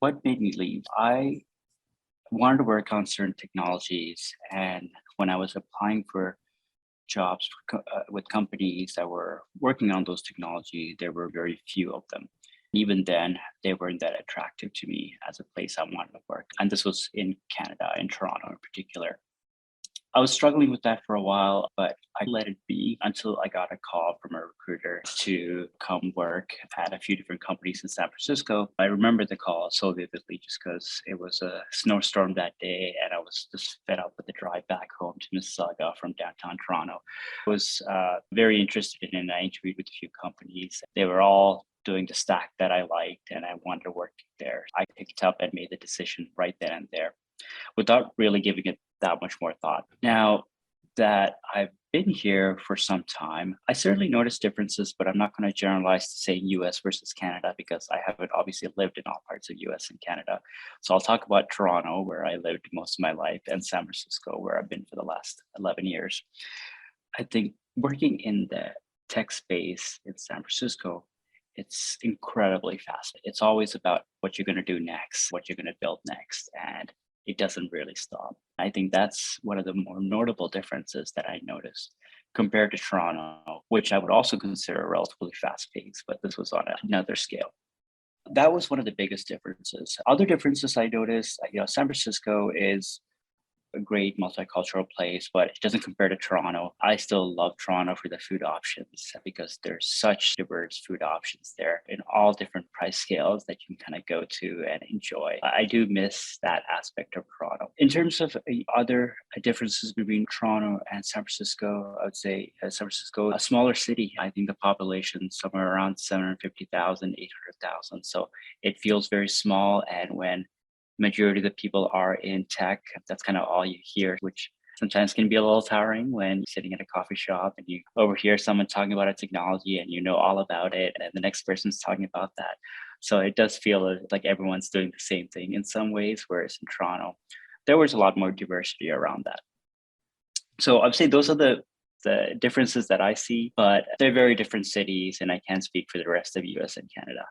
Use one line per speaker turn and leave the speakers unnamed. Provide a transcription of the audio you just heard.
What made me leave? I wanted to work on certain technologies, and when I was applying for jobs with companies that were working on those technologies, there were very few of them. Even then, they weren't that attractive to me as a place I wanted to work. And this was in Canada, in Toronto in particular. I was struggling with that for a while, but I let it be until I got a call from a recruiter to come work at a few different companies in San Francisco. I remember the call so vividly just because it was a snowstorm that day and I was just fed up with the drive back home to Mississauga from downtown Toronto. I was very interested in it, and I interviewed with a few companies. They were all doing the stack that I liked and I wanted to work there. I picked up and made the decision right then and there without really giving it that much more thought. Now that I've been here for some time, I certainly notice differences, but I'm not going to generalize to say US versus Canada because I haven't obviously lived in all parts of US and Canada. So I'll talk about Toronto, where I lived most of my life, and San Francisco, where I've been for the last 11 years. I think working in the tech space in San Francisco, it's incredibly fast. It's always about what you're going to do next, what you're going to build next, and it doesn't really stop. I think that's one of the more notable differences that I noticed compared to Toronto, which I would also consider relatively fast paced, but this was on another scale. That was one of the biggest differences. Other differences I noticed, San Francisco is a great multicultural place, but it doesn't compare to Toronto. I still love Toronto for the food options because there's such diverse food options there in all different price scales that you can kind of go to and enjoy. I do miss that aspect of Toronto. In terms of other differences between Toronto and San Francisco, I would say San Francisco, a smaller city. I think the population is somewhere around 750,000, 800,000. So it feels very small. And when majority of the people are in tech, that's kind of all you hear, which sometimes can be a little tiring when you're sitting at a coffee shop and you overhear someone talking about a technology and you know all about it, and the next person's talking about that. So it does feel like everyone's doing the same thing in some ways, whereas in Toronto, there was a lot more diversity around that. So I'd say those are the differences that I see, but they're very different cities, and I can't speak for the rest of US and Canada.